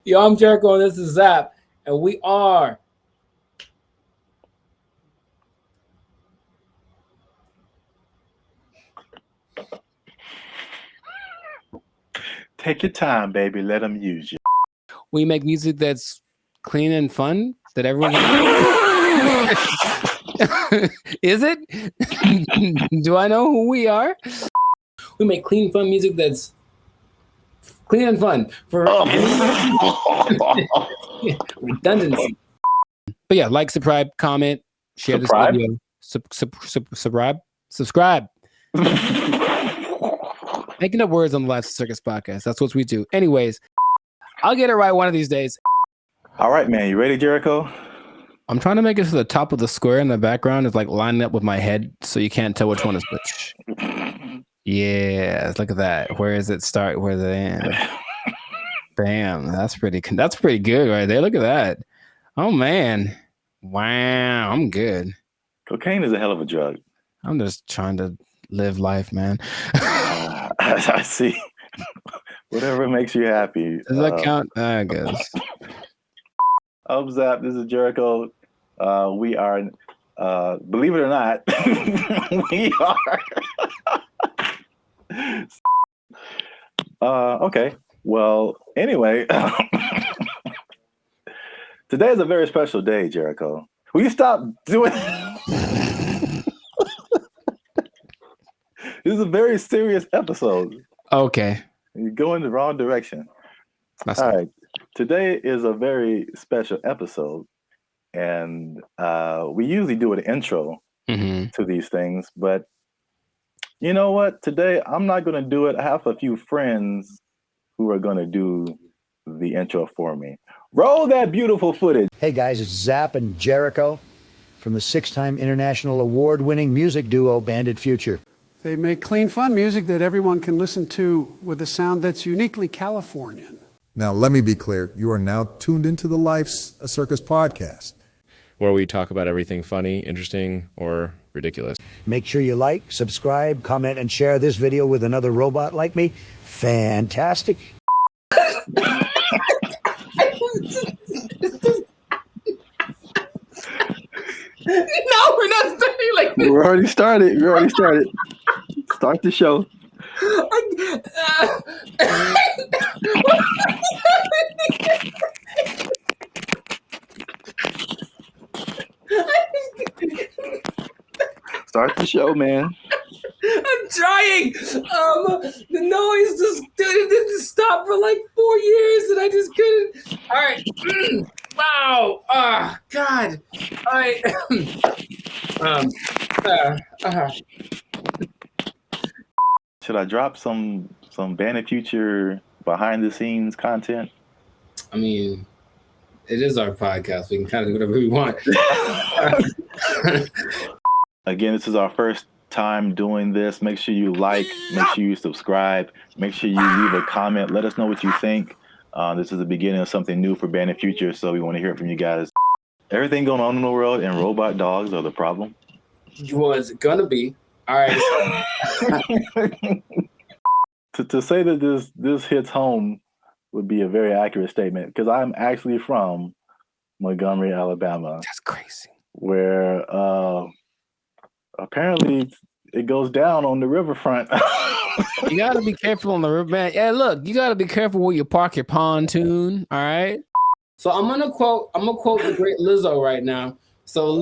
Yo, I'm Jericho, and this is Zap, and we are. Take your time, baby. Let them use you. We make music that's clean and fun that everyone can. Is it? Do I know who we are? We make clean, fun music that's clean and fun for redundancy. But yeah, like, subscribe, comment, share this video. Subscribe. Making up words on the Live Circus podcast. That's what we do. Anyways, I'll get it right one of these days. All right, man. You ready, Jericho? I'm trying to make it so the top of the square in the background is like lining up with my head, so you can't tell which one is which. Yeah, look at that. Where does it start? Where does it end? Damn, that's pretty good right there. Look at that. Oh man, wow, I'm good. Cocaine is a hell of a drug. I'm just trying to live life, man. I see. Whatever makes you happy. Does that count? I guess. I'm Zap. This is Jericho. We are, believe it or not, we are. Okay. Well, anyway, today is a very special day, Jericho. Will you stop doing? This is a very serious episode. Okay. You go in the wrong direction. That's All good. right. Today is a very special episode, and we usually do an intro to these things, but you know what? Today I'm not going to do it. I have a few friends who are going to do the intro for me. Roll that beautiful footage. Hey guys, it's Zap and Jericho from the 6-time international award-winning music duo Bandit Future. They make clean, fun music that everyone can listen to with a sound that's uniquely Californian. Now, let me be clear. You are now tuned into the Life's a Circus podcast, where we talk about everything funny, interesting, or ridiculous. Make sure you like, subscribe, comment, and share this video with another robot like me. Fantastic. No, we're not starting like this. We already started. Start the show. Start the show, man. I'm trying. The noise just didn't stop for like 4 years, and I just couldn't. All right. Wow. God. All right. Should I drop some Bandit Future behind the scenes content? I mean, it is our podcast. We can kind of do whatever we want. Again, this is our first time doing this. Make sure you like, make sure you subscribe, make sure you leave a comment. Let us know what you think. This is the beginning of something new for Bandit Future, so we want to hear from you guys. Everything going on in the world, and robot dogs are the problem. Well, it's gonna be. All right. To say that this hits home would be a very accurate statement, because I'm actually from Montgomery, Alabama. That's crazy. Where apparently it goes down on the riverfront. You gotta be careful on the river, man. Yeah, look, you gotta be careful where you park your pontoon. All right. So I'm gonna quote the great Lizzo right now. So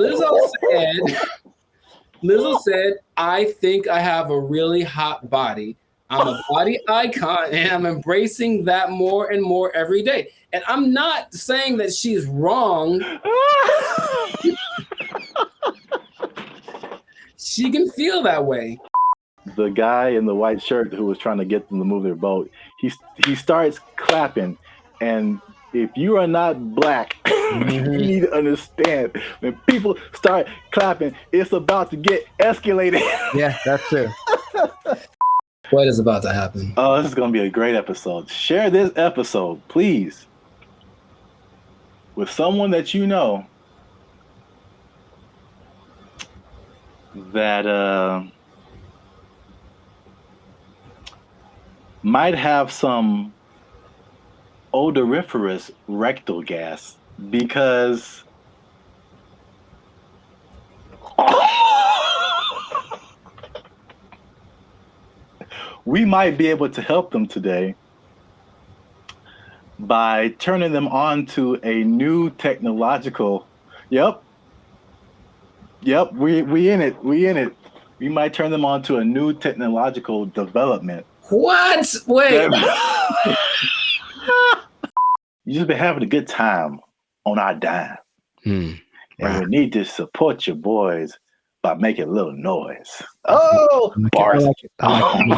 Lizzo said, "I think I have a really hot body. I'm a body icon, and I'm embracing that more and more every day." And I'm not saying that she's wrong. She can feel that way. The guy in the white shirt who was trying to get them to move their boat, he starts clapping, and if you are not black, you need to understand, when people start clapping, it's about to get escalated. Yeah, that's true. What is about to happen? Oh, this is going to be a great episode. Share this episode, please, with someone that you know that might have some odoriferous rectal gas because we might be able to help them today by turning them on to a new technological. Yep, we in it. We might turn them on to a new technological development. What? Wait. You just been having a good time on our dime. And we need to support your boys by making a little noise. Oh, bars. I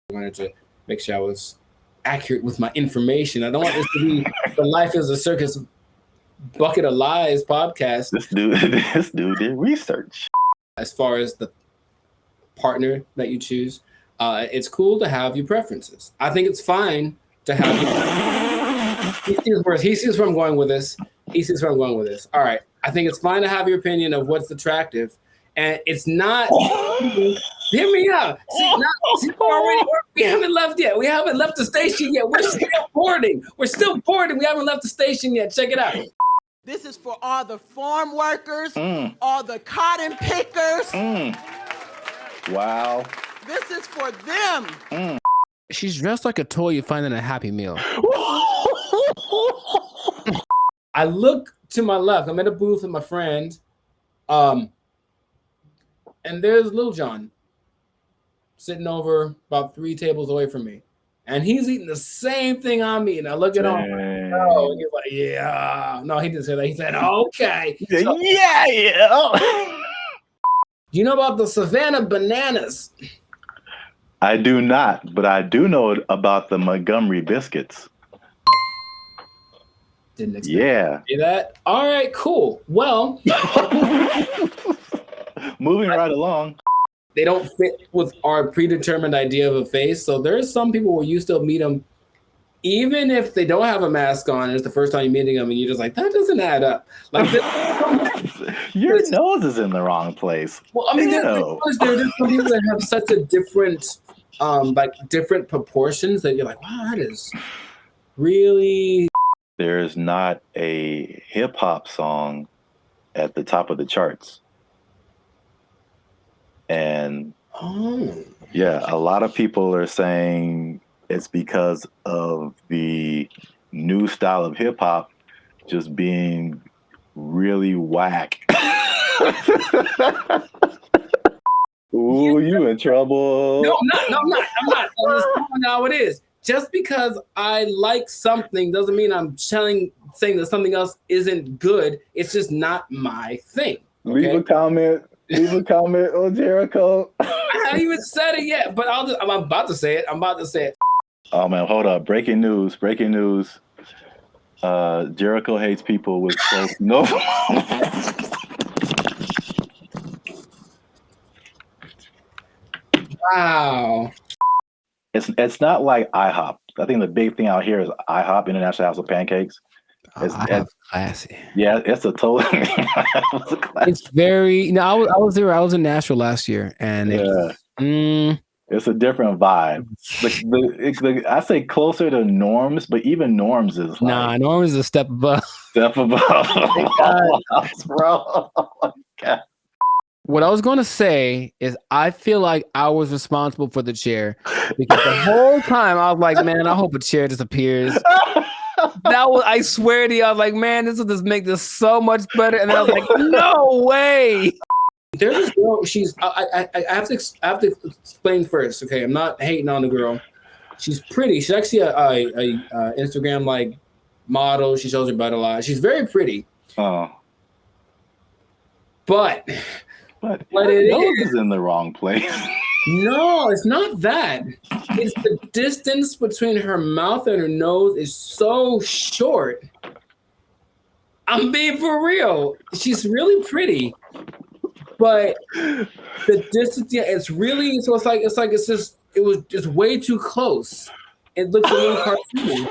wanted to make sure I was accurate with my information. I don't want this to be the Life is a Circus Bucket of Lies podcast. This dude did research. As far as the partner that you choose, it's cool to have your preferences. I think it's fine to have he sees where I'm going with this. All right. I think it's fine to have your opinion of what's attractive. And it's not hear me out. We haven't left yet. We haven't left the station yet. We're still boarding. We haven't left the station yet. Check it out. This is for all the farm workers, all the cotton pickers. Wow. This is for them. She's dressed like a toy you find in a Happy Meal. I look to my left. I'm at a booth with my friend. And there's Lil Jon sitting over about 3 tables away from me. And he's eating the same thing I'm eating. I look at him. Oh, and he's like, yeah. No, he didn't say that. He said, okay. So, yeah. Do you know about the Savannah bananas? I do not, but I do know about the Montgomery biscuits. Didn't expect to say that. All right, cool. Well, moving right along. They don't fit with our predetermined idea of a face. So there's some people where you still meet them, even if they don't have a mask on. It's the first time you're meeting them, and you're just like, that doesn't add up. Like your nose is in the wrong place. Well, I mean, there's some people that have such a different, different proportions that you're like, wow, that is really. There's not a hip hop song at the top of the charts. And yeah, a lot of people are saying it's because of the new style of hip hop just being really whack. Ooh, you in trouble. No, I'm not. That's not how it is. Just because I like something doesn't mean I'm saying that something else isn't good. It's just not my thing. Okay? Leave a comment on Jericho. I haven't even said it yet, but I'm about to say it. Oh man, hold up. Breaking news. Jericho hates people with close no. Wow. It's not like IHOP. I think the big thing out here is IHOP, International House of Pancakes. It's classy. Yeah, it's a total. It's very. No, I was there. I was in Nashville last year, and it's a different vibe. I say closer to Norms, but even Norms is like, Norms is a step above. Oh, bro. Oh my God. What I was going to say is I feel like I was responsible for the chair because the whole time I was like, man, I hope a chair disappears. I swear to you, I was like, man, this will just make this so much better. And then I was like, no way. There's this girl. I have to explain first. Okay, I'm not hating on the girl. She's pretty. She's actually a Instagram like model. She shows her butt a lot. She's very pretty. Oh. But it is in the wrong place. No, it's not that. It's the distance between her mouth and her nose is so short. I'm being for real. She's really pretty, but the distance, it's really. So it was just way too close. It looks a little cartoony.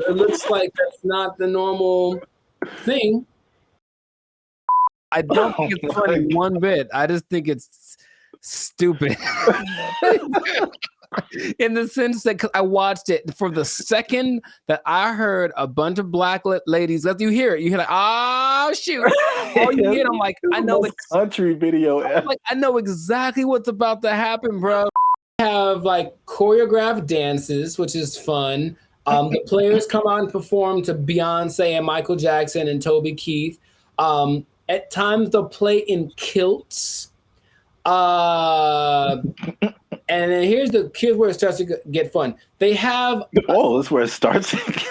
It looks like that's not the normal thing. I don't think it's funny one bit. I just think it's stupid. in the sense that 'cause I watched it for the second that I heard a bunch of black ladies. Let you hear it. You hear like, oh shoot! All you hear, I'm like, I know country video. I know exactly what's about to happen, bro. Have like choreographed dances, which is fun. The players come out and perform to Beyonce and Michael Jackson and Toby Keith. At times they'll play in kilts. And then here's where it starts to get fun. They have that's where it starts. Here's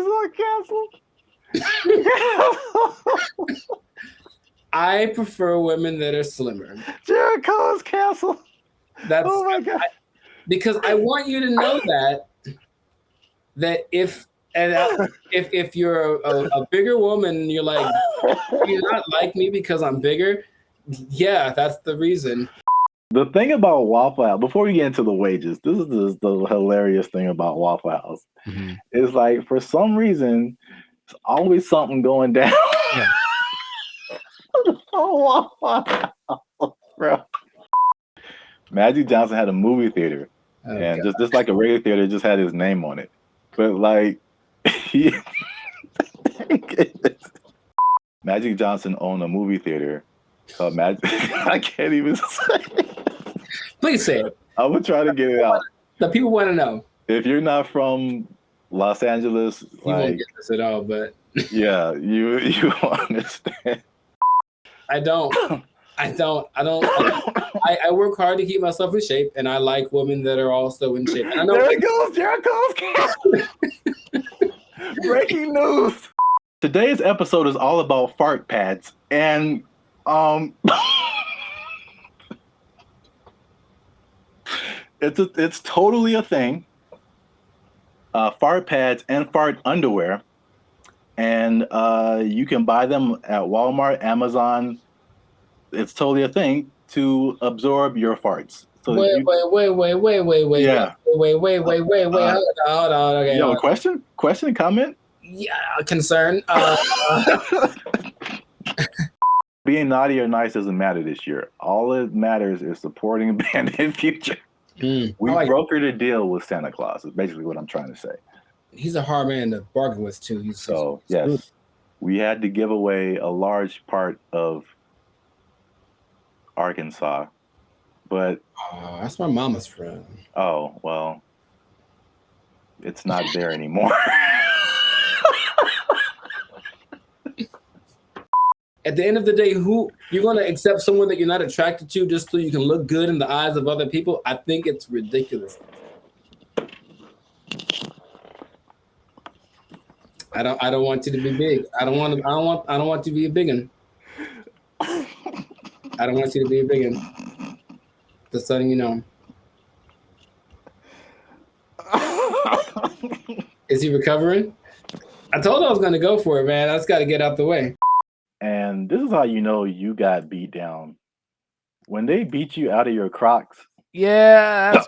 our castle. I prefer women that are slimmer. Jericho's castle. Oh my god! Because I want you to know that if you're a bigger woman, you're like, you're not like me because I'm bigger. Yeah, that's the reason. The thing about Waffle House, before we get into the wages, this is the hilarious thing about Waffle House. Mm-hmm. It's like, for some reason, there's always something going down. Yeah. Oh, Waffle House, bro. Magic Johnson had a movie theater, and just like a regular theater, just had his name on it. But like, Magic Johnson owned a movie theater called Magic. I can't even say it. Please say it. I would try to get it out. The people want to know. If you're not from Los Angeles, you won't get this at all. But yeah, you understand. I don't. I work hard to keep myself in shape, and I like women that are also in shape. And I know there it goes, Jericho's. Breaking news. Today's episode is all about fart pads, and it's totally a thing. Fart pads and fart underwear, and you can buy them at Walmart, Amazon. It's totally a thing to absorb your farts. So wait. Yeah. Wait. Hold on. Okay. You have a question, comment? Yeah, concern. Being naughty or nice doesn't matter this year. All it matters is supporting a band in future. We brokered a deal with Santa Claus. Is basically what I'm trying to say. He's a hard man to bargain with too. He's yes, good. We had to give away a large part of Arkansas, but that's my mama's friend. Oh well, it's not there anymore. At the end of the day, who you're going to accept someone that you're not attracted to just so you can look good in the eyes of other people? I think it's ridiculous. I don't want you to be big. I don't want you to be a big one. I don't want you to be a big one. Just letting you know. Is he recovering? I told him I was going to go for it, man. I just got to get out the way. And this is how you know you got beat down. When they beat you out of your Crocs. Yeah.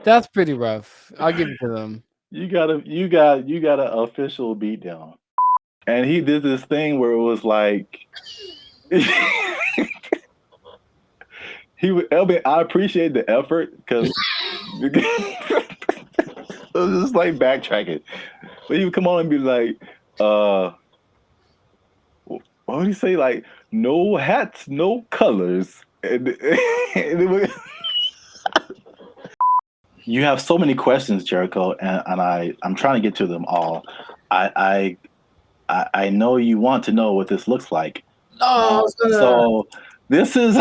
That's pretty rough. I'll give it to them. You got an official beat down. And he did this thing where it was like I appreciate the effort because it was just like backtracking. But he would come on and be like, what would he say? Like, no hats, no colors. And you have so many questions, Jericho, and I'm trying to get to them all. I know you want to know what this looks like. So this is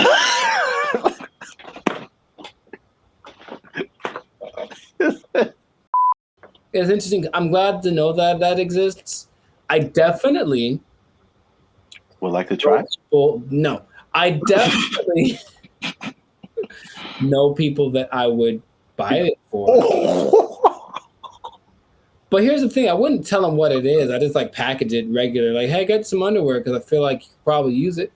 it's interesting. I'm glad to know that exists. I definitely would like to try. No, I definitely know people that I would buy it for. But here's the thing: I wouldn't tell them what it is. I just like package it regular, like, "Hey, get some underwear," because I feel like you could probably use it.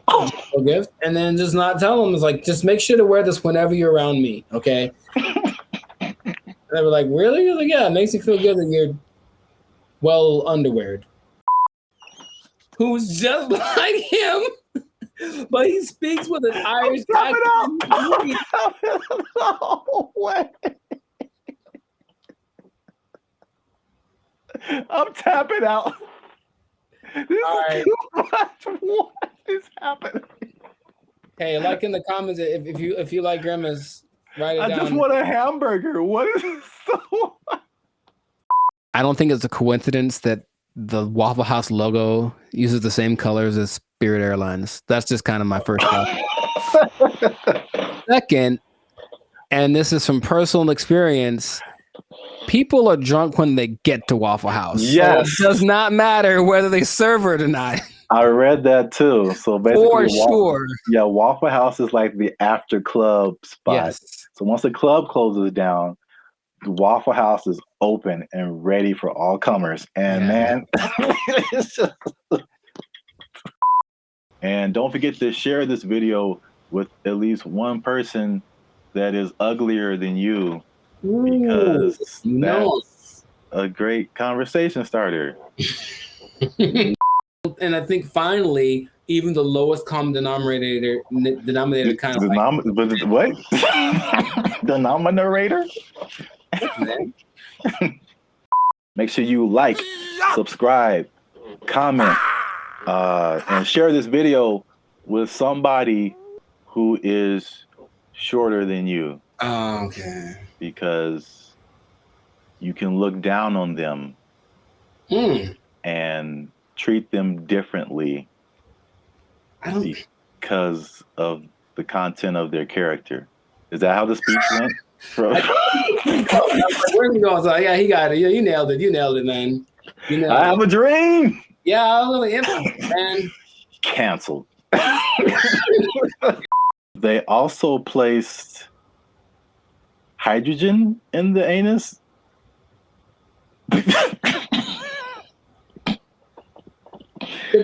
A gift, and then just not tell them. It's like, just make sure to wear this whenever you're around me, okay? And they were like, "Really?" I was like, "Yeah, it makes you feel good that you're well underweared." who's just like him, but he speaks with an Irish accent. No way. I'm tapping out. This is too much. What is happening? Hey, like in the comments, if you like Grimace, write it down. I just want a hamburger. What is this? So? I don't think it's a coincidence that the Waffle House logo uses the same colors as Spirit Airlines. That's just kind of my first thought. Second, and this is from personal experience, people are drunk when they get to Waffle House. Yes. So it does not matter whether they serve it or not. I read that too. So basically, for sure. Yeah, Waffle House is like the after club spot. Yes. So once the club closes down, the Waffle House is open and ready for all comers. And man, it's just... And don't forget to share this video with at least one person that is uglier than you, because that's a great conversation starter. And I think finally, even the lowest common denominator kind of what? Denominator? Make sure you like, subscribe, comment, and share this video with somebody who is shorter than you. Oh, okay. Because you can look down on them and treat them differently because of the content of their character. Is that how the speech went? Where's he going? So, yeah, he got it. Yeah, you nailed it. You nailed it, man. I have a dream. Yeah, I was really man. Canceled. They also placed hydrogen in the anus. Did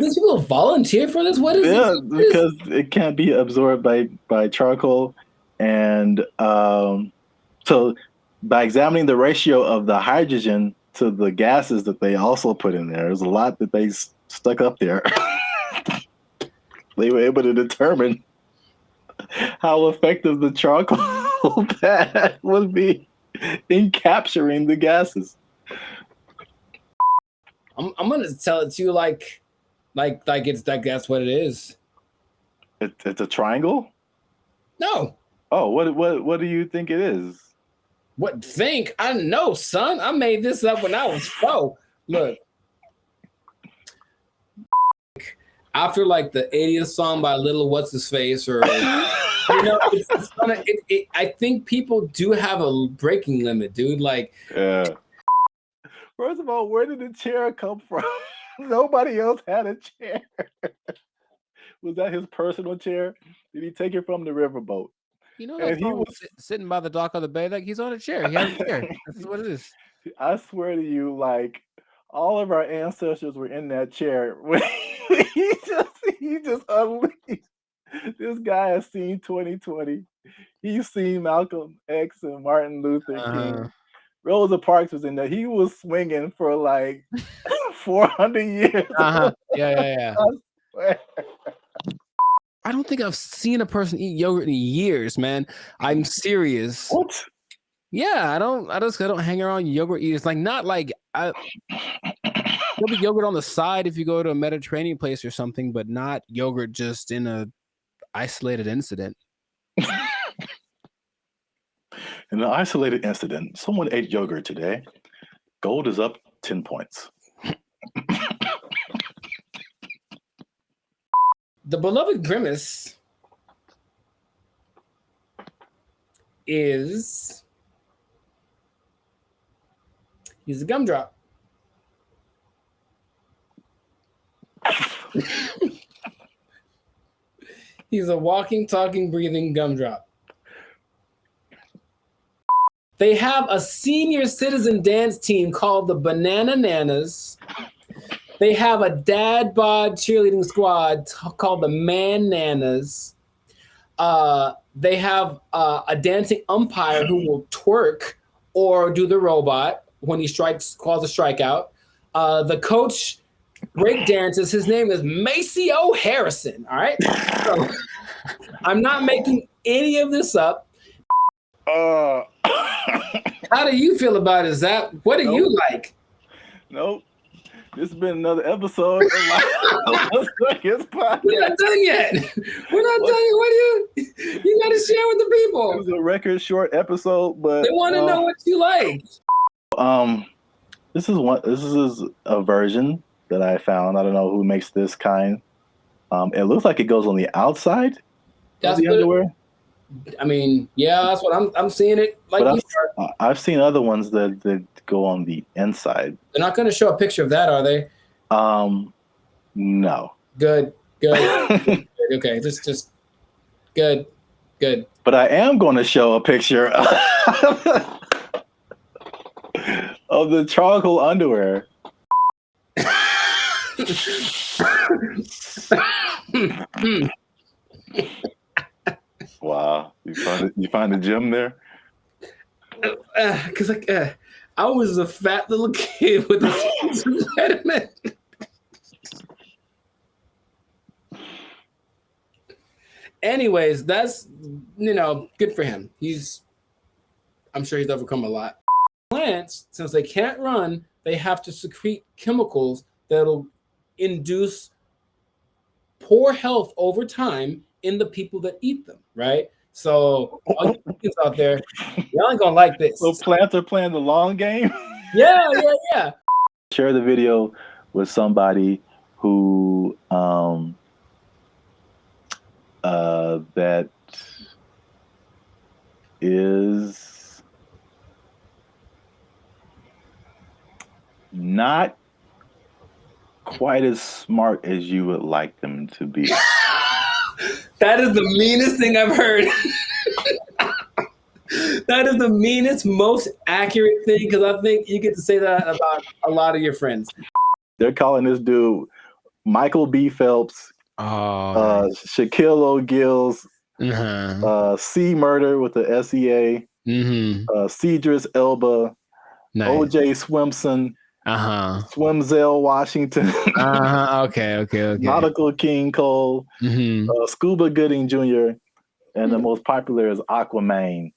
these people volunteer for this? What is this? Because it can't be absorbed by charcoal. And so by examining the ratio of the hydrogen to the gases that they also put in there, there's a lot that they stuck up there. They were able to determine how effective the charcoal pad would be in capturing the gases. I'm gonna tell it to you like it's like that's what it is. It's a triangle? No. Oh, what do you think it is? What think? I don't know, son. I made this up when I was 4. Look. After like the 80th song by Little What's His Face, or I think people do have a breaking limit, dude. Like, yeah. First of all, where did the chair come from? Nobody else had a chair. Was that his personal chair? Did he take it from the riverboat? He was sitting by the dock of the bay, like he's on a chair. He has a chair. This is what it is. I swear to you, like all of our ancestors were in that chair. he just unleashed. This guy has seen 2020. He's seen Malcolm X and Martin Luther King. Rosa Parks was in there. He was swinging for like 400 years. Yeah. I swear. I don't think I've seen a person eat yogurt in years, man. I'm serious. What? Yeah, I don't hang around yogurt eaters. Like, not like there'll be yogurt on the side if you go to a Mediterranean place or something, but not yogurt just in a isolated incident. In an isolated incident, someone ate yogurt today. Gold is up 10 points. The beloved Grimace he's a gumdrop. He's a walking, talking, breathing gumdrop. They have a senior citizen dance team called the Banana Nanas. They have a dad bod cheerleading squad called the Man Nanas. They have a dancing umpire who will twerk or do the robot when he calls a strikeout. The coach break dances. His name is Maceo Harrison. All right. So, I'm not making any of this up. How do you feel about it, Zap? What do you like? Nope. This has been another episode of my Circus Podcast. We're not done yet. We're not done yet. What do you got to share with the people? It was a record short episode, but they want to know what you like. This is a version that I found. I don't know who makes this kind. It looks like it goes on the outside of the underwear. I mean, yeah, that's what I'm seeing it. Like, but I've seen other ones that go on the inside. They're not going to show a picture of that, are they? No. Good. Good. Okay, just good. But I am going to show a picture of the charcoal underwear. Wow, you find the gym there? Because I was a fat little kid with a speech impediment. Anyways, that's good for him. I'm sure he's overcome a lot. Plants, since they can't run, they have to secrete chemicals that'll induce poor health over time in the people that eat them, right? So all you kids out there, y'all ain't gonna like this. So plants are playing the long game? Yeah. Share the video with somebody who that is not quite as smart as you would like them to be. That is the meanest thing I've heard. That is the meanest, most accurate thing, because I think you get to say that about a lot of your friends. They're calling this dude Michael B. Phelps, Shaquille O'Gill's, C. Murder with the SEA, Cedric Elba, nice. O.J. Swimson, Swimzell Washington, okay. Nautical King Cole, Scuba Gooding Jr., and the most popular is Aquaman.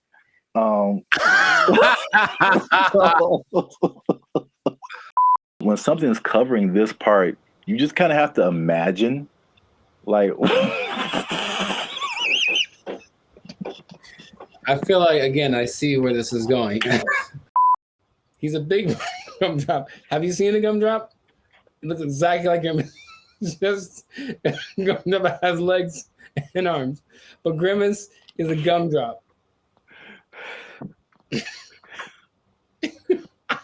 When something is covering this part, you just kind of have to imagine, like. I feel like, again, I see where this is going. He's a big gumdrop. Have you seen a gumdrop? It looks exactly like him. Just gumdrop has legs and arms, but Grimace is a gumdrop.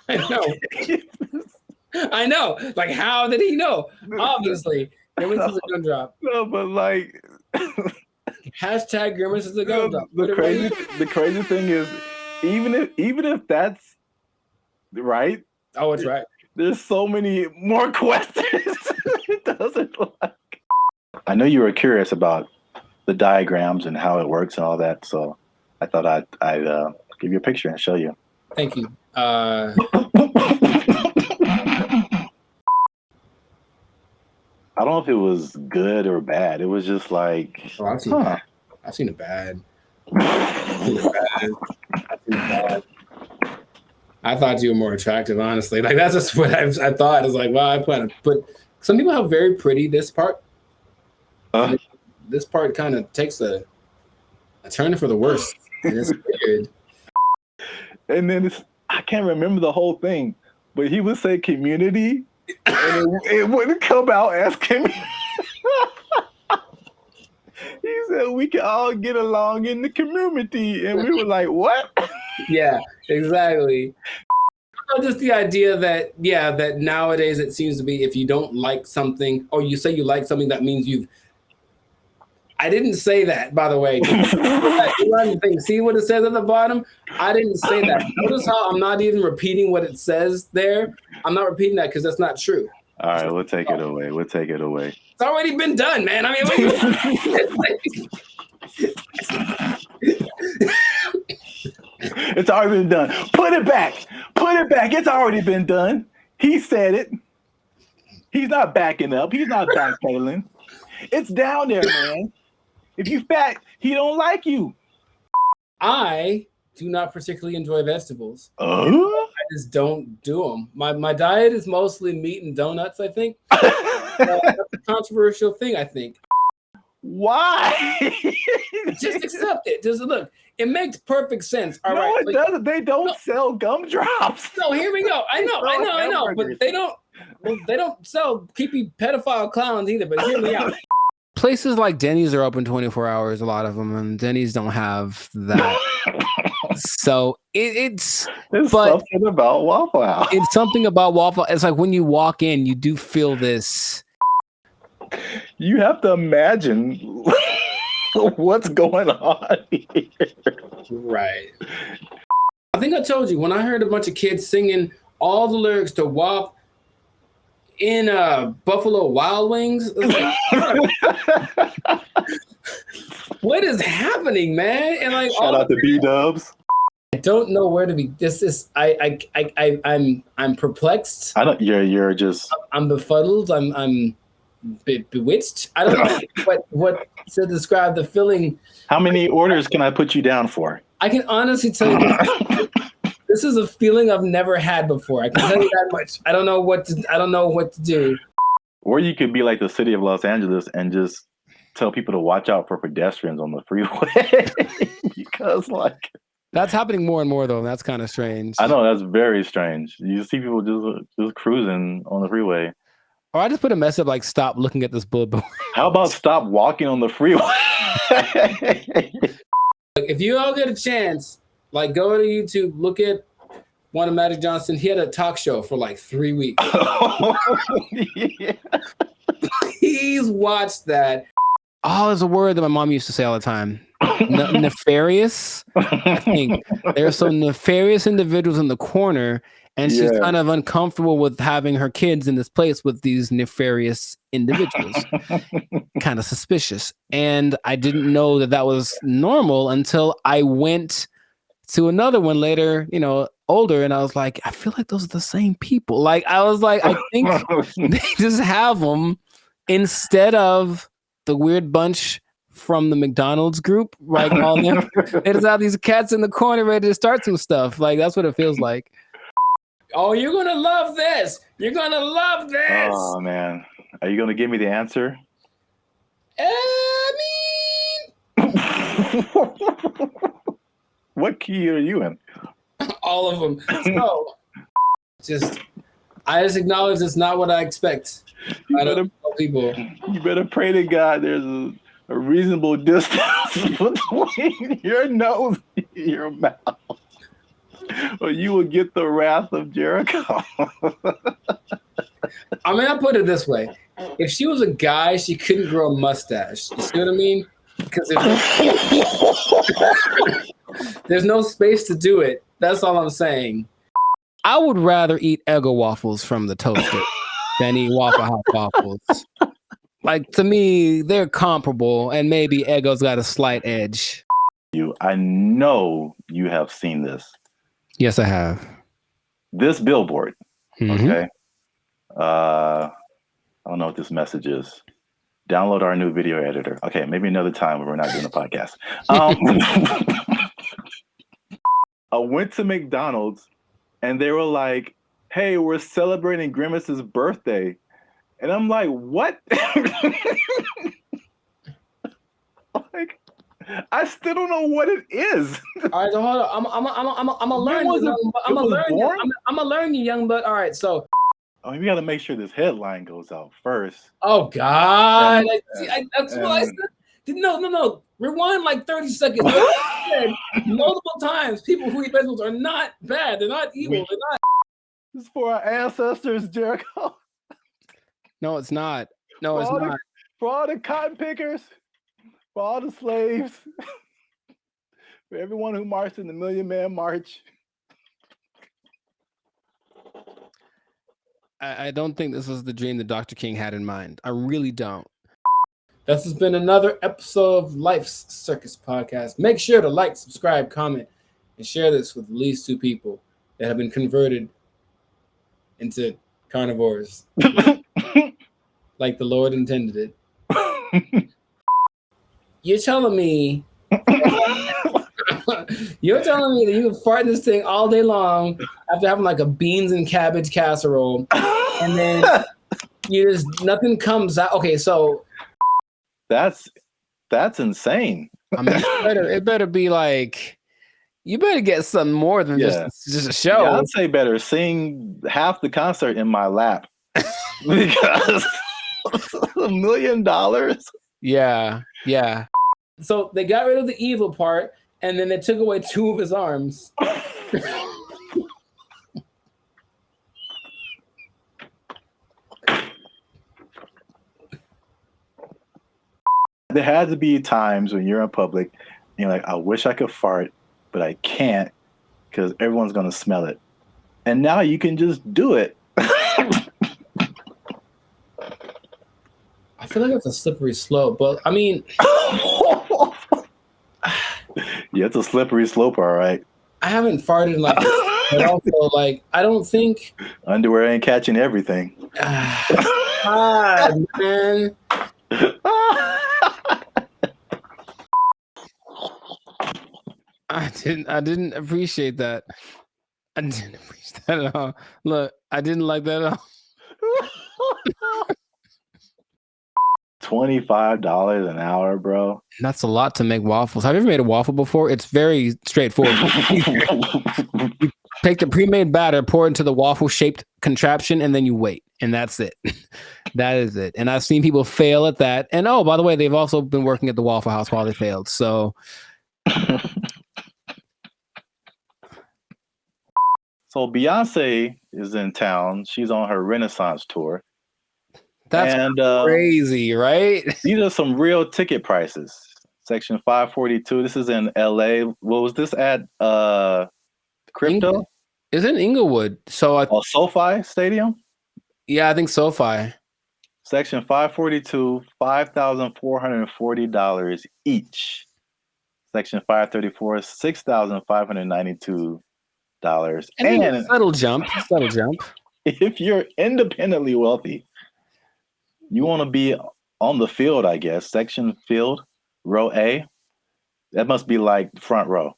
I know. Like, how did he know? Obviously, Grimace is a gumdrop. No, but like. Hashtag Grimace is a gumdrop. The crazy thing is, even if that's right. Oh, it's right. There's so many more questions. It doesn't like. I know you were curious about the diagrams and how it works and all that, so I thought I'd give you a picture and show you. Thank you. I don't know if it was good or bad. It was just like, I've seen it bad. I thought you were more attractive, honestly. Like, that's just what I thought. It's like, wow, I plan to put. Some people have very pretty this part. This part kind of takes a turn for the worse. And it's weird. And then I can't remember the whole thing, but he would say community, and it wouldn't come out as community. He said we can all get along in the community, and we were like, what? Yeah, exactly. Just the idea that, that nowadays it seems to be, if you don't like something, or you say you like something, that means you've. I didn't say that, by the way. See what it says at the bottom? I didn't say that. Notice how I'm not even repeating what it says there. I'm not repeating that because that's not true. All right, we'll take it away. It's already been done, man. I mean, it's already been done. Put it back. It's already been done. He said it. He's not backing up. He's not backpedaling. It's down there, man. If you fat, he don't like you. I do not particularly enjoy vegetables. I just don't do them. My diet is mostly meat and donuts, I think. That's a controversial thing, I think. Why? Just accept it. Just look. It makes perfect sense. All no, right. it doesn't. They don't sell gumdrops. No, here we go. I know. But they don't sell creepy pedophile clowns either. But hear me out. Places like Denny's are open 24 hours, a lot of them, and Denny's don't have that. So it's something about Waffle House. It's something about Waffle. It's like when you walk in, you do feel this. You have to imagine what's going on here. Right. I think I told you when I heard a bunch of kids singing all the lyrics to WAP in Buffalo Wild Wings. Like, what is happening, man? And like, shout out to B-Dubs. I don't know where to be. This is I'm perplexed. I don't. You're just. I'm befuddled. I'm bewitched. I don't know what to describe the feeling. How many orders can I put you down for? I can honestly tell you. This is a feeling I've never had before. I can tell you that much. I don't know what to do. Or you could be like the city of Los Angeles and just tell people to watch out for pedestrians on the freeway. Because like that's happening more and more though. And that's kind of strange. I know, that's very strange. You see people just cruising on the freeway. Or I just put a message like, stop looking at this billboard. How about stop walking on the freeway? If you all get a chance, like go to YouTube, look at one of Magic Johnson. He had a talk show for like 3 weeks. Yeah. Please watch that. Oh, there's a word that my mom used to say all the time. Nefarious. I think there's some nefarious individuals in the corner, and she's kind of uncomfortable with having her kids in this place with these nefarious individuals. Kind of suspicious. And I didn't know that was normal until I went to another one later, older, and I was like, I feel like those are the same people. Like, I was like, I think they just have them instead of the weird bunch from the McDonald's group, right? All them. They just have these cats in the corner ready to start some stuff. Like, that's what it feels like. Oh, you're gonna love this. You're gonna love this. Oh man, are you gonna give me the answer? I mean, what key are you in? all of them. So, I just acknowledge it's not what I expect. I don't tell people. You better pray to God there's a reasonable distance between your nose and your mouth, or you will get the wrath of Jericho. I mean, I'll put it this way. If she was a guy, she couldn't grow a mustache. You see what I mean? Because there's no space to do it. That's all I'm saying. I would rather eat Eggo waffles from the toaster than eat Waffle House waffles. Like, to me, they're comparable, and maybe Eggo's got a slight edge. I know you have seen this. Yes, I have. This billboard. Mm-hmm. Okay. I don't know what this message is. Download our new video editor. Okay, maybe another time when we're not doing a podcast. I went to McDonald's and they were like, hey, we're celebrating Grimace's birthday. And I'm like, what? Like, I still don't know what it is. All right, so hold on. I'm gonna learn you. I'm gonna learn you, young butt. All right, so. Oh, we got to make sure this headline goes out first. Oh God, that's what I said. No. Rewind like 30 seconds. I said multiple times, people who eat vegetables are not bad. They're not evil. They're not. This is for our ancestors, Jericho. No, it's not. No, it's not. For all the cotton pickers, for all the slaves, for everyone who marched in the Million Man March. I don't think this was the dream that Dr. King had in mind. I really don't. This has been another episode of Life's Circus Podcast. Make sure to like, subscribe, comment, and share this with at least 2 people that have been converted into carnivores. like the Lord intended it. You're telling me you're telling me that you can fart in this thing all day long after having like a beans and cabbage casserole, and then you just nothing comes out. Okay, so that's insane. I mean, it better be like, you better get something more than just a show. Yeah, I'd say better sing half the concert in my lap because $1 million. Yeah. So they got rid of the evil part, and then they took away 2 of his arms. There had to be times when you're in public and you're like, I wish I could fart, but I can't because everyone's going to smell it. And now you can just do it. I feel like it's a slippery slope, but I mean... Yeah, it's a slippery slope, all right. I haven't farted in like, but also like, I don't think... Underwear ain't catching everything. God, man. I didn't appreciate that. I didn't appreciate that at all. Look, I didn't like that at all. $25 an hour, bro. That's a lot to make waffles. Have you ever made a waffle before? It's very straightforward. You take the pre-made batter, pour it into the waffle-shaped contraption, and then you wait. And that's it. That is it. And I've seen people fail at that. And oh, by the way, they've also been working at the Waffle House while they failed. So So Beyonce is in town. She's on her Renaissance tour. That's crazy, right? These are some real ticket prices. Section 542. This is in LA. What was this at? Crypto? It's in Inglewood. So SoFi Stadium? Yeah, I think SoFi. Section 542, $5,440 each. Section 534, $6,592. And subtle jump. If you're independently wealthy, you want to be on the field, I guess. Section field, row A. That must be like front row.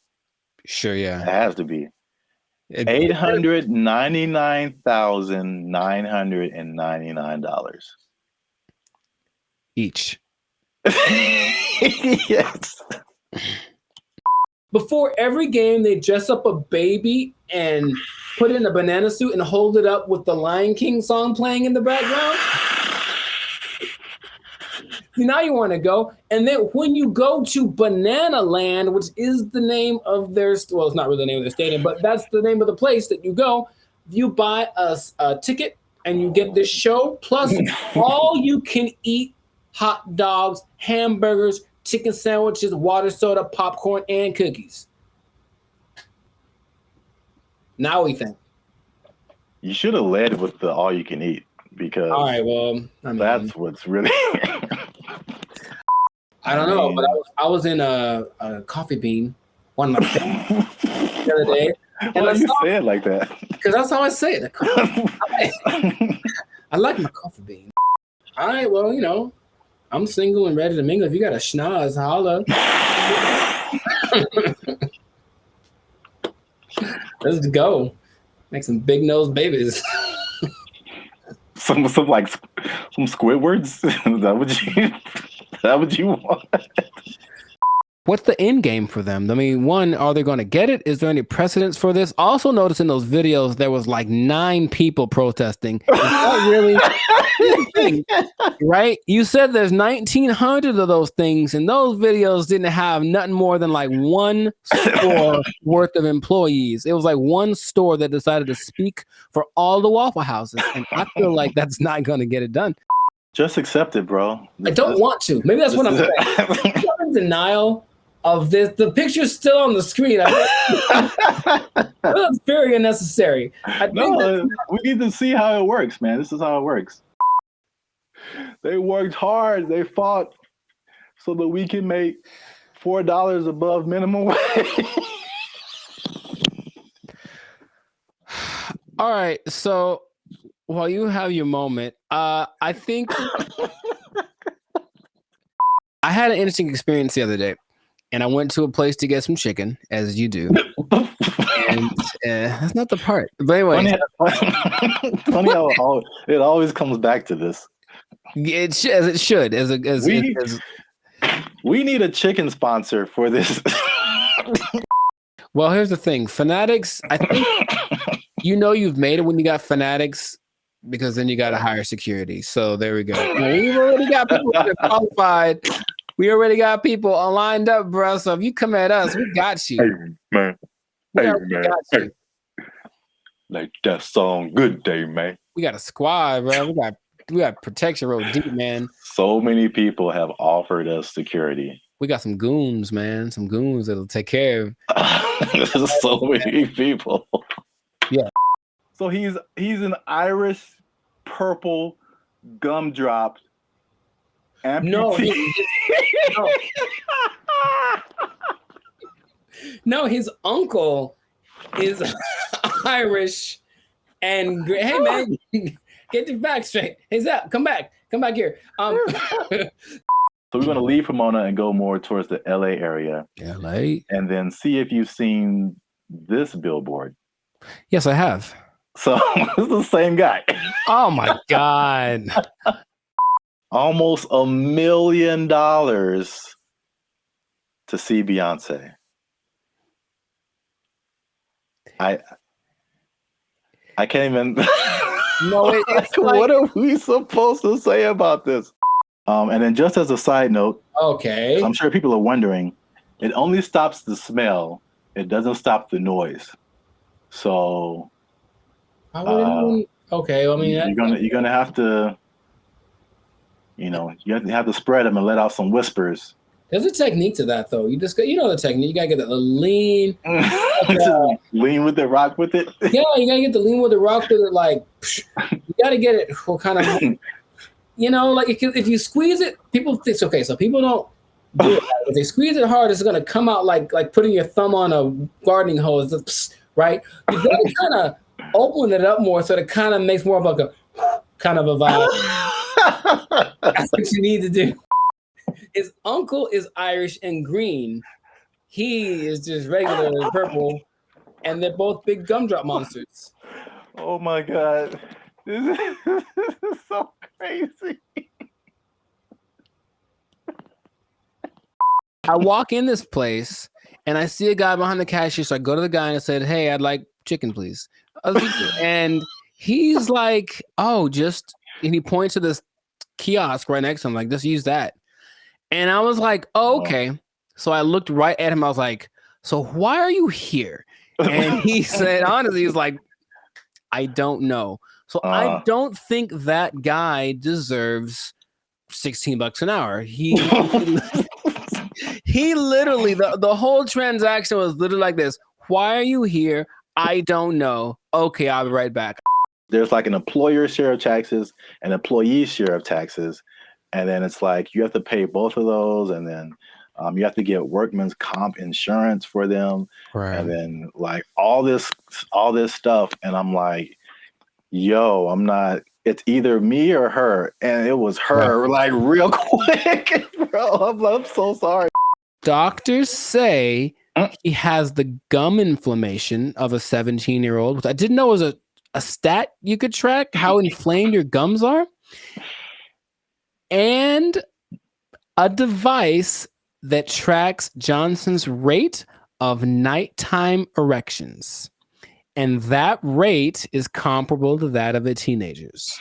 Sure, yeah. It has to be. $899,999 each. Yes. Before every game, they dress up a baby and put in a banana suit and hold it up with the Lion King song playing in the background. See, now you want to go. And then when you go to Banana Land, which is the name of their, well, it's not really the name of their stadium, but that's the name of the place that you go. You buy a ticket and you get this show, plus all you can eat hot dogs, hamburgers, chicken sandwiches, water, soda, popcorn, and cookies. Now we think. You should have led with the all you can eat because all right, well, I mean, that's what's really I don't know, but I was in a Coffee Bean one of the other day. And why do you say it like that? Because that's how I say it. I like my Coffee Bean. All right, well, you know, I'm single and ready to mingle. If you got a schnoz, holla. Let's go. Make some big nose babies. some Squidwards? Is that what you want? What's the end game for them? I mean, one, are they going to get it? Is there any precedence for this? Also notice in those videos, there was like 9 people protesting. Is that really right? You said there's 1,900 of those things, and those videos didn't have nothing more than like one store worth of employees. It was like one store that decided to speak for all the Waffle Houses, and I feel like that's not going to get it done. Just accept it, bro. I don't want to. Maybe that's what I'm saying. I'm in denial of this. The picture's still on the screen. That's very unnecessary. We need to see how it works, man. This is how it works. They worked hard. They fought so that we can make $4 above minimum wage. All right. So while you have your moment, I think I had an interesting experience the other day, and I went to a place to get some chicken, as you do. And that's not the part. But anyway, funny how it always comes back to this. As it should. We need a chicken sponsor for this. Well, here's the thing. Fanatics, I think you've made it when you got Fanatics, because then you got to hire security. So there we go. Well, we've already got people that are qualified. We already got people lined up, bro. So if you come at us, we got you. Hey, man. Hey. Like that song, Good Day, man. We got a squad, bro. We got protection road deep, man. So many people have offered us security. We got some goons, man. Some goons that'll take care of. There's so many people. Yeah. So he's an Irish purple gumdrop amputee. No, his uncle is Irish. And hey, man, get your back straight. Hey, Zap, come back here. So we're going to leave Pomona and go more towards the LA area. LA? And then see if you've seen this billboard. Yes, I have. So it's the same guy. Oh my God. Almost $1 million to see Beyonce. I can't even. No, it's like... What are we supposed to say about this? And then just as a side note, okay, I'm sure people are wondering, it only stops the smell. It doesn't stop the noise. So, okay. I mean, you're gonna have to, you have to spread them and let out some whispers. There's a technique to that, though. The technique. You gotta get the lean. Lean with it, rock with it. Yeah, you gotta get the lean with it, rock with it. Like, you gotta get it kind of. Like if you squeeze it, people think it's okay. So people don't do it. If they squeeze it hard, it's gonna come out like putting your thumb on a gardening hose, right? You gotta kind of open it up more so it kind of makes more of like a kind of a vibe. That's what you need to do. His uncle is Irish and green. He is just regular and purple, and they're both big gumdrop monsters. Oh my God. This is so crazy. I walk in this place and I see a guy behind the cashier. So I go to the guy and I said, "Hey, I'd like chicken, please." And he's like, "Oh, and he points to this kiosk right next to him, like, just use that." And I was like, "Oh, okay." So I looked right at him. I was like, "So why are you here?" And he said, honestly, he was like, "I don't know." So I don't think that guy deserves $16 an hour. He literally, the whole transaction was literally like this. "Why are you here? I don't know. Okay, I'll be right back." There's like an employer share of taxes, an employee share of taxes. And then it's like you have to pay both of those. And then you have to get workman's comp insurance for them. Right. And then like all this stuff. And I'm like, yo, I'm not, it's either me or her. And it was her, like real quick, bro. I'm so sorry. Doctors say he has the gum inflammation of a 17-year-old, which I didn't know was a stat you could track, how inflamed your gums are. And a device that tracks Johnson's rate of nighttime erections. And that rate is comparable to that of a teenager's.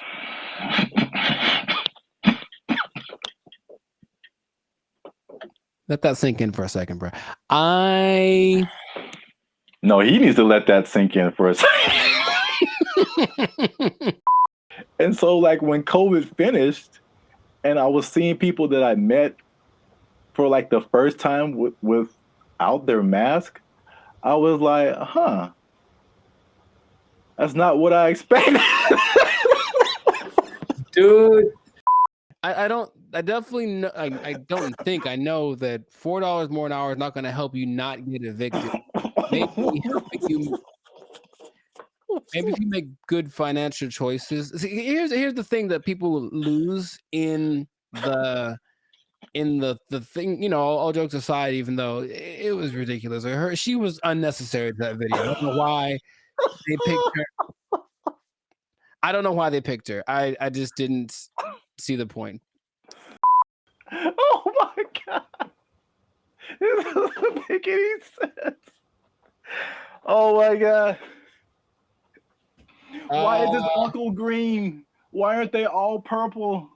Let that sink in for a second, bro. No, he needs to let that sink in for a second. And so like when COVID finished and I was seeing people that I met for like the first time without their mask, I was like, that's not what I expected. Dude, I don't think I know that $4 more an hour is not going to help you not get evicted. Maybe help you Maybe if you make good financial choices. See, here's the thing that people lose in the thing. You know, all jokes aside, even though it was ridiculous, she was unnecessary to that video. I don't know why they picked her. I don't know why they picked her. I just didn't see the point. Oh my god, this doesn't make any sense. Oh my god. Why is this Uncle Green? Why aren't they all purple?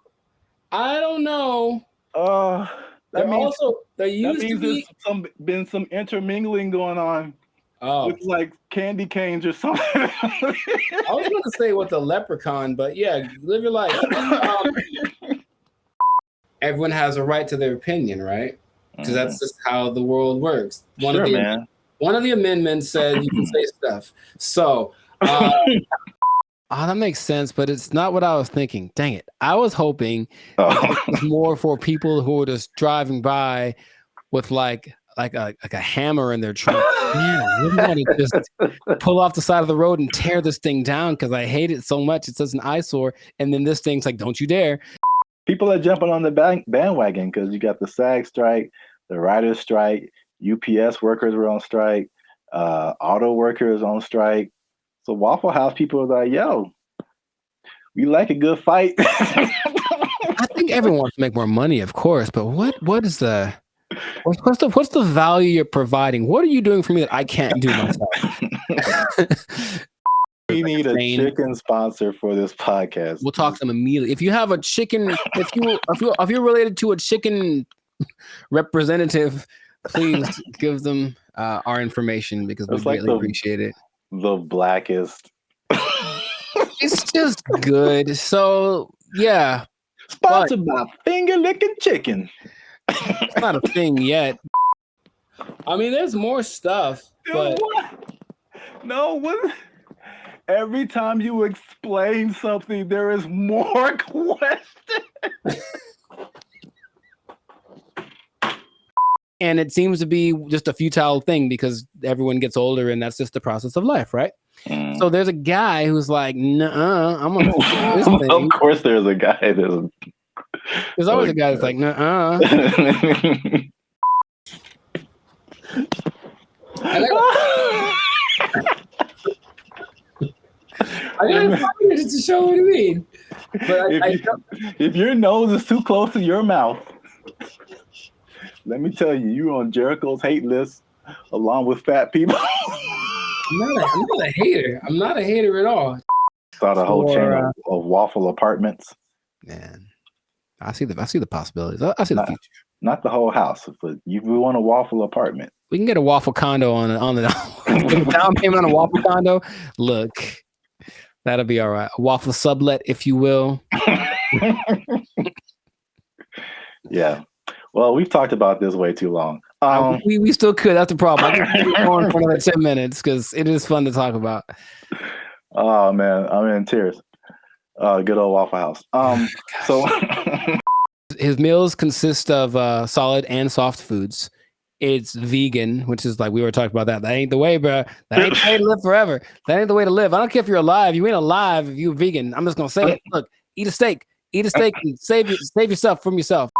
I don't know. That means there used to be been some intermingling going on. With like candy canes or something. I was going to say with the leprechaun, but yeah, live your life. Everyone has a right to their opinion, right? Because that's just how the world works. One of the amendments said you can say stuff. So, that makes sense, but it's not what I was thinking. Dang it! I was hoping it was more for people who were just driving by with like a hammer in their trunk. Yeah, we want to just pull off the side of the road and tear this thing down because I hate it so much. It's such an eyesore. And then this thing's like, don't you dare. People are jumping on the bandwagon because you got the SAG strike, the writers' strike, UPS workers were on strike, auto workers on strike. So Waffle House people are like, yo, we like a good fight. I think everyone wants to make more money, of course, but what is the what's the value you're providing? What are you doing for me that I can't do myself? We need a chicken sponsor for this podcast. We'll talk to them immediately. If you have a chicken, if you're related to a chicken representative, please give them our information because we greatly appreciate it. The blackest. It's just good. So yeah. Sponsored by Finger Licking Chicken. It's not a thing yet. I mean, there's more stuff. But what? Every time you explain something, there is more questions. And it seems to be just a futile thing because everyone gets older and that's just the process of life, right? So there's a guy who's like, "Nuh-uh, I'm gonna do this thing." Of course, there's a guy. There's always a guy that's like, "Nuh-uh." I gotta find it just to show what I mean. But if your nose is too close to your mouth, let me tell you, you're on Jericho's hate list along with fat people. I'm not a hater. I'm not a hater at all. Saw the whole chain of waffle apartments. Man, I see the possibilities. I see the future. Not the whole house, but you want a waffle apartment. We can get a waffle condo on the down payment on a waffle condo. Look, that'll be all right. A waffle sublet, if you will. Yeah. Well, we've talked about this way too long. We still could. That's the problem. I can keep going for another 10 minutes because it is fun to talk about. Oh man, I'm in tears. Good old Waffle House. So his meals consist of solid and soft foods. It's vegan, which is like we were talking about that. That ain't the way, bro. That ain't the way to live forever. That ain't the way to live. I don't care if you're alive. You ain't alive if you're vegan. I'm just gonna say it. Look, eat a steak. Eat a steak and save yourself from yourself.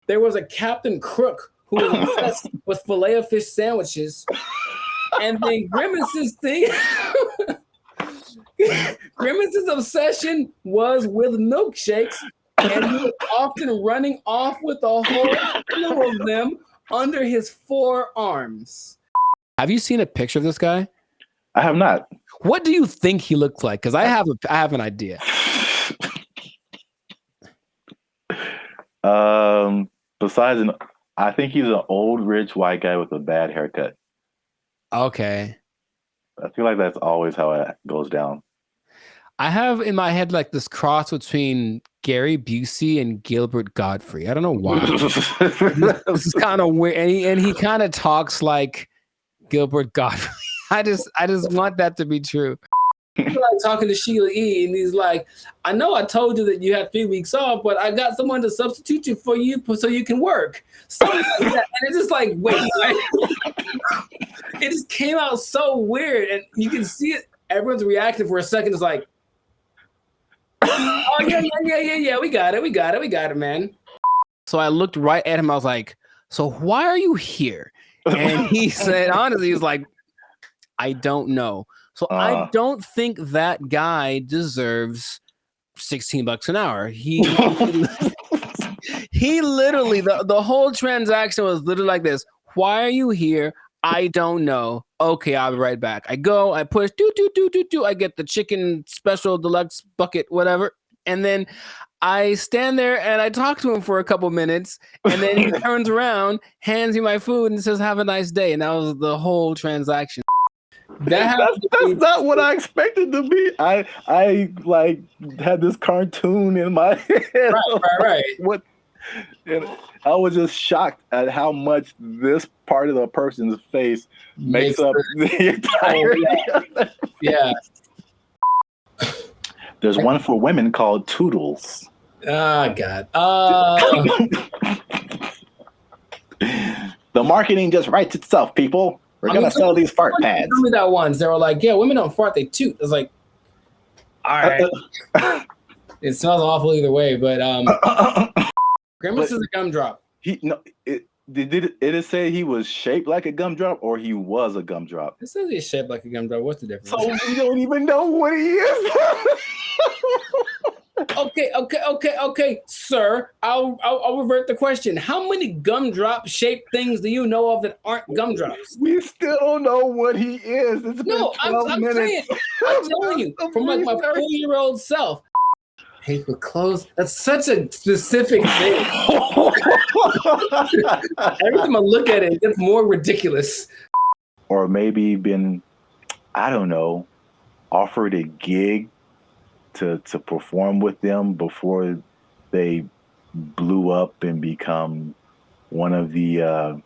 There was a Captain Crook who was obsessed with Filet-O-Fish sandwiches, and then Grimace's obsession was with milkshakes, and he was often running off with a whole slew of them under his forearms. Have you seen a picture of this guy? I have not. What do you think he looks like? Because I have an idea. I think he's an old rich white guy with a bad haircut. Okay. I feel like that's always how it goes down. I have in my head like this cross between Gary Busey and Gilbert Gottfried. I don't know why. This is kind of weird, and he kind of talks like Gilbert Gottfried. I just want that to be true. He's like talking to Sheila E. and he's like, I know I told you that you had 3 weeks off, but I got someone to substitute you for you so you can work. Something like that. And it's just like, wait, right? It just came out so weird. And you can see it everyone's reaction for a second is like, oh yeah, we got it, man. So I looked right at him. I was like, so why are you here? And he said, honestly, he's like, I don't know. So I don't think that guy deserves $16 an hour. He literally, the whole transaction was literally like this. Why are you here? I don't know. Okay, I'll be right back. I go, I push, do. I get the chicken special deluxe bucket, whatever. And then I stand there and I talk to him for a couple minutes. And then he turns around, hands me my food and says, have a nice day. And that was the whole transaction. That's not what I expected to be. I like had this cartoon in my head. Right. What? And I was just shocked at how much this part of the person's face makes up the entire. Yeah. There's one for women called Toodles. Oh God. The marketing just writes itself, people. We're gonna sell these fart pads. Tell me that once. They were like, yeah, women don't fart, they toot. I was like, all right. It smells awful either way, but Grimace is a gumdrop. Did it say he was shaped like a gumdrop or he was a gumdrop? It says he's shaped like a gumdrop. What's the difference? So we don't even know what he is. Okay, sir. I'll revert the question. How many gumdrop shaped things do you know of that aren't gumdrops? We still don't know what he is. It's been 12 minutes. I'm telling you, from like my 4-year-old self. Paper clothes. That's such a specific thing. Every time I look at it, it gets more ridiculous. Or maybe been, I don't know, offered a gig to perform with them before they blew up and become one of the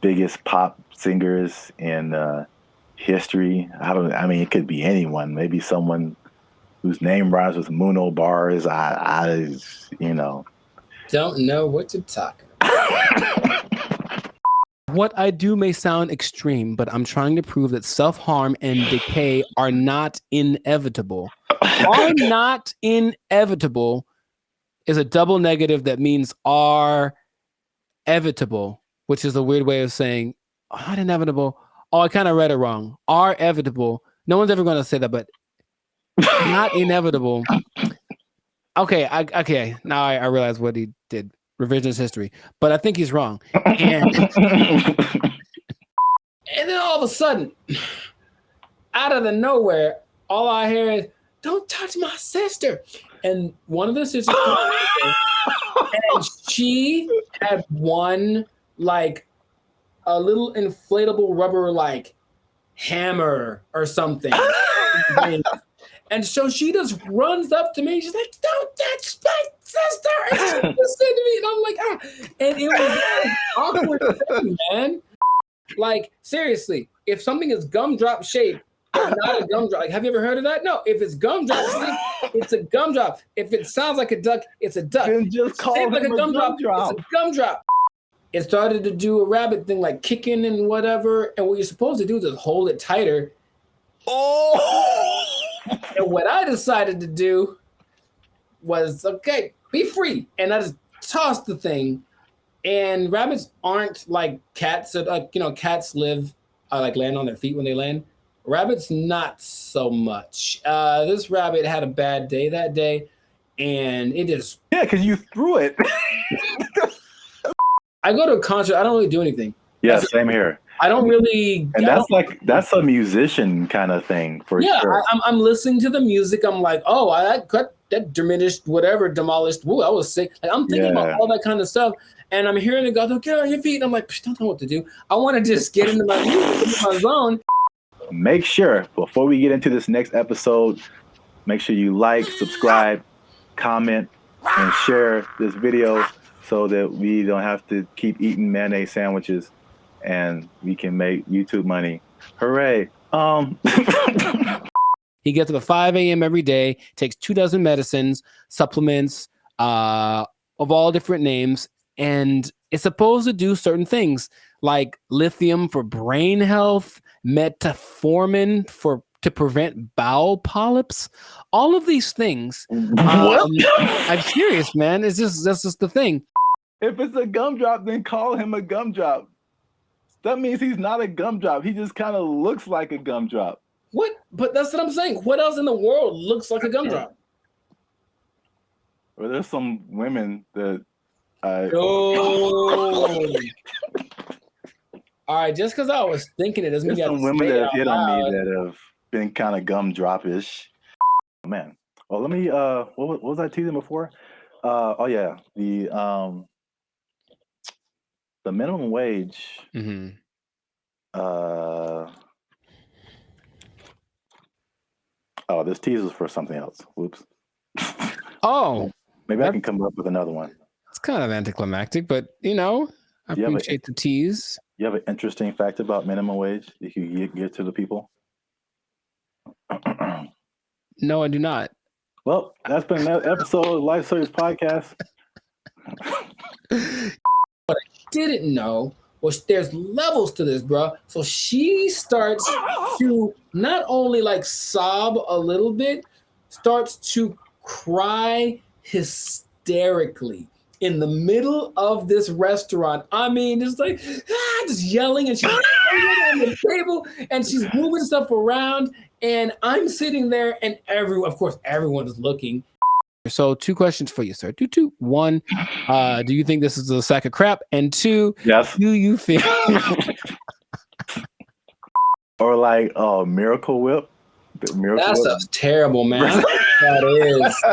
biggest pop singers in history. I mean, it could be anyone. Maybe someone whose name rhymes with Muno bars. I don't know what you're talking about. What I do may sound extreme, but I'm trying to prove that self-harm and decay are not inevitable. Are not inevitable is a double negative that means are evitable, which is a weird way of saying not inevitable. Oh, I kind of read it wrong. Are evitable. No one's ever going to say that, but not inevitable. Okay. Now I realize what he did. Revisionist history, but I think he's wrong. And then all of a sudden, out of the nowhere, all I hear is, "Don't touch my sister." And one of the sisters, and she had one like a little inflatable rubber like hammer or something. And so she just runs up to me. She's like, "Don't touch my sister!" And she just said to me, and I'm like, ah. And it was an awkward thing, man. Like, seriously, if something is gumdrop shaped, it's not a gumdrop. Like, have you ever heard of that? No, if it's gumdrop shaped, it's a gumdrop. If it sounds like a duck, it's a duck. Then just call it like a gumdrop. It's a gumdrop. It started to do a rabbit thing, like kicking and whatever. And what you're supposed to do is just hold it tighter. Oh! And what I decided to do was, okay, be free. And I just tossed the thing. And rabbits aren't like cats. So like, cats live, like land on their feet when they land. Rabbits, not so much. This rabbit had a bad day that day. And it just... Yeah, because you threw it. I go to a concert. I don't really do anything. Yeah, same here. I don't really... And that's a musician kind of thing for sure. Yeah, I'm listening to the music. I'm like, oh, that diminished, whatever, demolished. Woo, I was sick. Like, I'm thinking about all that kind of stuff. And I'm hearing it go, get on your feet. And I'm like, don't know what to do. I want to just get into my music, into my zone. Make sure, before we get into this next episode, make sure you like, subscribe, comment, and share this video so that we don't have to keep eating mayonnaise sandwiches and we can make YouTube money. Hooray. He gets up at 5 a.m. every day, takes 24 medicines, supplements of all different names, and it's supposed to do certain things like lithium for brain health, metformin to prevent bowel polyps. All of these things. What? I'm serious, man. That's just the thing. If it's a gumdrop, then call him a gumdrop. That means he's not a gumdrop. He just kind of looks like a gumdrop. What? But that's what I'm saying. What else in the world looks like a gumdrop? Well, there's some women that Oh. All right, just because I was thinking it doesn't mean there's you have some to women say that it have out hit on loud. me that have been kind of gumdrop-ish. Man. Oh, let me what was I teasing before? Oh yeah, the minimum wage. Mm-hmm. Oh, this teaser's for something else. Whoops. Oh, Maybe I can come up with another one. it's kind of anticlimactic, but I Do you have a- appreciate the tease. You have an interesting fact about minimum wage that you give to the people? No, I do not. Well, that's been another episode of Life Service Podcast. What I didn't know was there's levels to this, bro. So she starts to not only like sob a little bit, starts to cry hysterically in the middle of this restaurant. I mean, just like just yelling, and she's on the table, and she's moving stuff around, and I'm sitting there, and of course, everyone is looking. So 2 questions for you, sir. Two. 1, do you think this is a sack of crap? And 2, Yes. do you feel Or like Miracle Whip. That stuff's terrible, man. That is.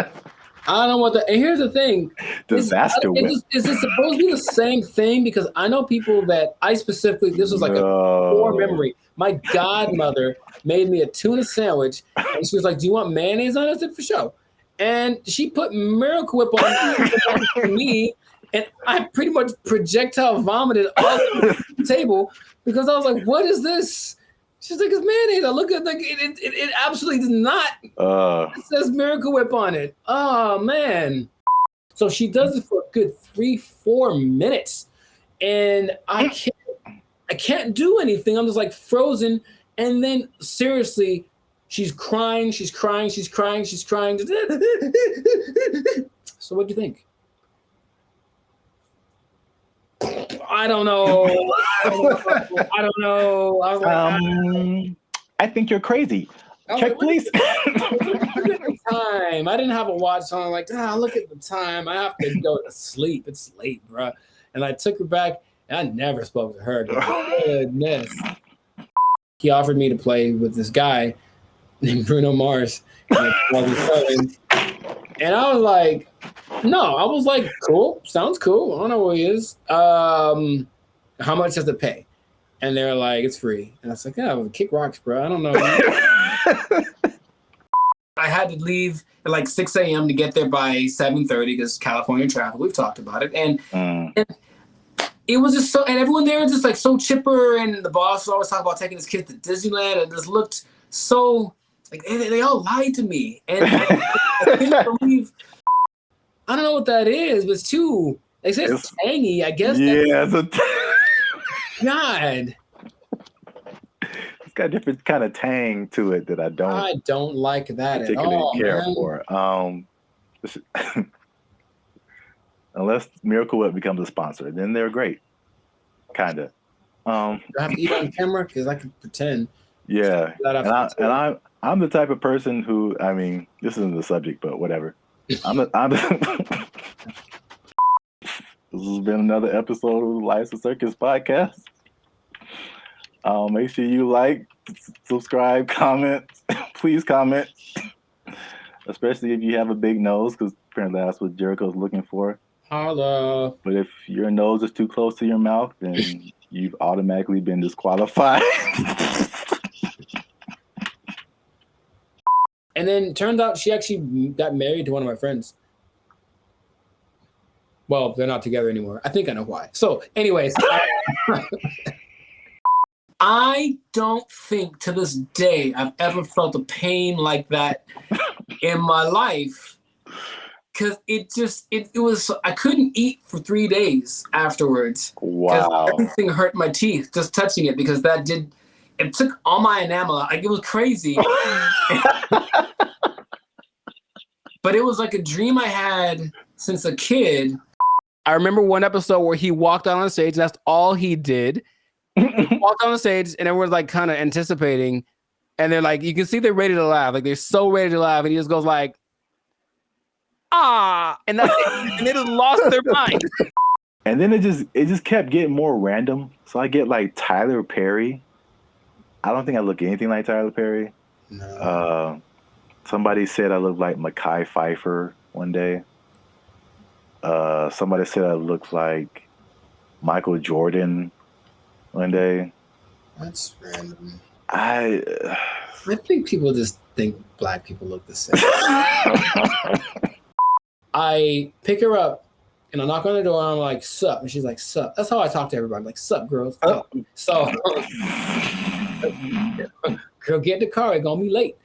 I don't know what and here's the thing. Disaster Whip. Is it supposed to be the same thing? Because I know people that I specifically, this was like a core memory. My godmother made me a tuna sandwich, and she was like, "Do you want mayonnaise on it?" I said, "For sure." And she put Miracle Whip on me, and I pretty much projectile vomited all over the table because I was like, "What is this?" She's like, "It's mayonnaise." I look at it absolutely does not. It says Miracle Whip on it. Oh man! So she does it for a good 3-4 minutes, and I can't do anything. I'm just like frozen. And then seriously, she's crying. So what do you think? I don't know. I don't know. I was like, I think you're crazy. Check, please. Look at the time. I didn't have a watch on. I'm like, look at the time. I have to go to sleep. It's late, bro. And I took her back, and I never spoke to her. Goodness. He offered me to play with this guy named Bruno Mars. And I was like, no. I was like, cool. Sounds cool. I don't know who he is. How much does it pay? And they're like, it's free. And I was like, yeah, kick rocks, bro. I don't know. I had to leave at like 6 a.m. to get there by 7:30 because California traffic. We've talked about it. And it was just so, and everyone there was just like so chipper. And the boss was always talking about taking his kids to Disneyland. And this looked so, like, they all lied to me. And I couldn't believe, I don't know what that is, but it's too, they say it's tangy, I guess. Yeah, God. It's got a different kind of tang to it that I don't like that at particularly all, care man. for. Unless Miracle Whip becomes a sponsor, then they're great. Kinda. Do I have to eat on camera? Because I can pretend. Yeah. And I'm the type of person who, I mean, this isn't the subject, but whatever. This has been another episode of the Life of Circus Podcast. Make sure you like, subscribe, comment. Please comment. Especially if you have a big nose, because apparently that's what Jericho's looking for. Holla. But if your nose is too close to your mouth, then you've automatically been disqualified. And then turned out she actually got married to one of my friends. Well, they're not together anymore. I think I know why. So, anyways, I don't think to this day I've ever felt a pain like that in my life. Because it was, I couldn't eat for 3 days afterwards. Wow. Everything hurt my teeth just touching it because It took all my enamel out. Like, it was crazy. But it was like a dream I had since a kid. I remember one episode where he walked out on stage, and that's all he did. He walked on the stage, and everyone's like kind of anticipating, and they're like, you can see they're ready to laugh. Like, they're so ready to laugh, and he just goes like, ah, and that's it. And they just lost their mind. And then it just kept getting more random. So I get like Tyler Perry. I don't think I look anything like Tyler Perry. No. Somebody said I look like Mekhi Phifer one day. Somebody said I look like Michael Jordan one day. That's random. I think people just think black people look the same. I pick her up and I knock on the door and I'm like, sup? And she's like, sup. That's how I talk to everybody. I'm like, sup, girls. So, girl, get in the car. It's going to be late.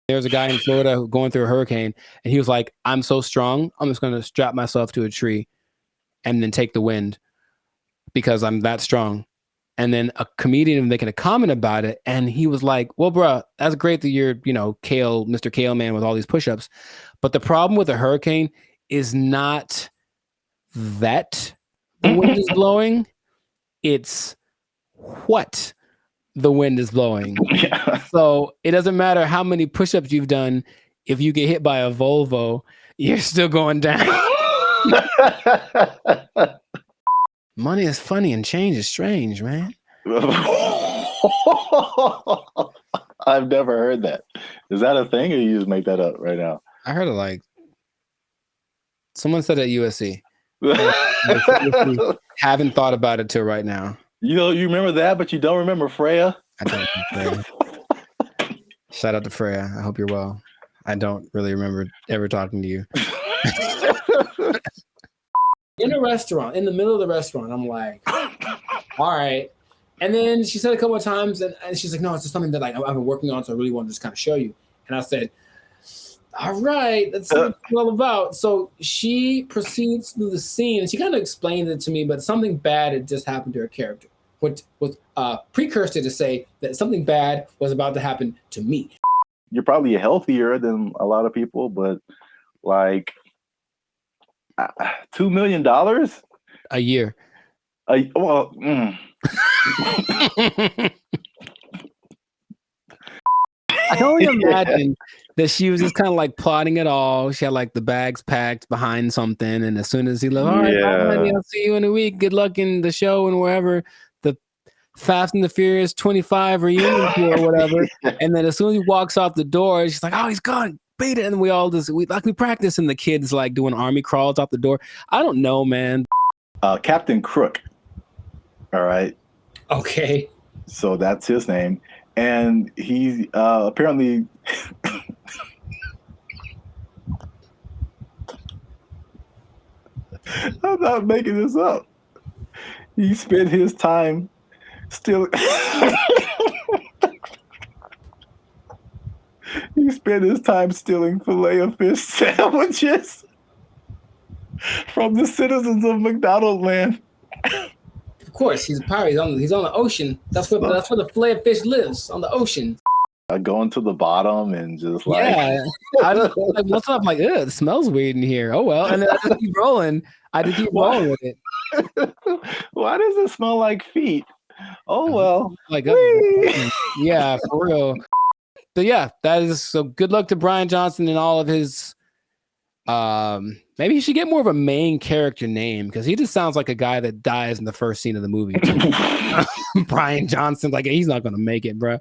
There's a guy in Florida going through a hurricane, and he was like, I'm so strong, I'm just going to strap myself to a tree and then take the wind because I'm that strong. And then a comedian was making a comment about it, and he was like, well, bruh, that's great that you're, Mr. Kale Man with all these push-ups. But the problem with a hurricane is not that the wind is blowing, it's what the wind is blowing. Yeah. So it doesn't matter how many push-ups you've done. If you get hit by a Volvo, you're still going down. Money is funny and change is strange, man. I've never heard that. Is that a thing, or you just make that up right now? I heard it like someone said at USC. Haven't thought about it till right now. You remember that, but you don't remember Freya? I don't remember Freya. Shout out to Freya. I hope you're well. I don't really remember ever talking to you. In a restaurant, in the middle of the restaurant, I'm like, all right. And then she said a couple of times, and she's like, no, it's just something that I've been working on, so I really want to just kind of show you. And I said, all right, that's what it's all about. So she proceeds through the scene, and she kind of explained it to me, but something bad had just happened to her character, which was a precursor to say that something bad was about to happen to me. You're probably healthier than a lot of people, but like $2 million a year. I can only imagine that she was just kind of like plotting it all. She had like the bags packed behind something, and as soon as he left, all right, honey, I'll see you in a week. Good luck in the show and wherever the Fast and the Furious 25 reunion tour or whatever. And then as soon as he walks off the door, she's like, oh, he's gone. Beat it. And we all just we practice, and the kids like doing army crawls out the door. I don't know, man. Captain Crook. All right. Okay. So that's his name. And he apparently I'm not making this up. He spent his time stealing Filet-O-Fish sandwiches from the citizens of McDonald land. Of course, he's a pirate. He's on the ocean. That's where the Filet-O-Fish lives, on the ocean. I go into the bottom and just like, yeah. I just like what's up? I'm like, it smells weird in here. Oh well, and then I just keep rolling. Rolling with it. Why does it smell like feet? Oh well, like yeah, for real. So yeah, that is so. Good luck to Brian Johnson and all of his. Maybe he should get more of a main character name, because he just sounds like a guy that dies in the first scene of the movie. Brian Johnson, like he's not gonna make it, bro.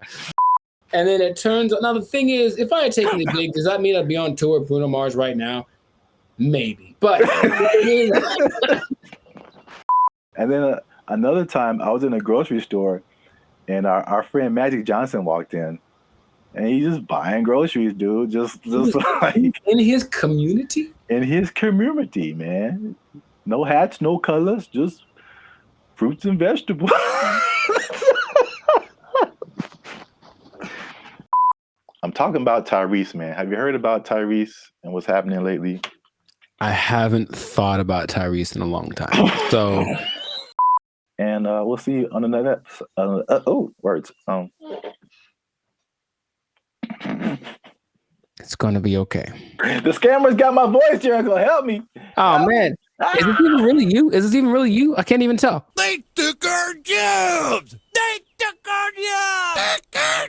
And then it turns. Now the thing is, if I had taken the gig, does that mean I'd be on tour with Bruno Mars right now? Maybe, but. And then another time, I was in a grocery store, and our friend Magic Johnson walked in, and he's just buying groceries, dude. Just like in his community. In his community, man. No hats, no colors, just fruits and vegetables. I'm talking about Tyrese, man. Have you heard about Tyrese and what's happening lately? I haven't thought about Tyrese in a long time. So, and and we'll see you on another episode. Words. It's gonna be okay. The scammers got my voice, Jericho. Help me. Oh man, is this even really you? Is this even really you? I can't even tell. They took our jobs. They took our jobs. Take our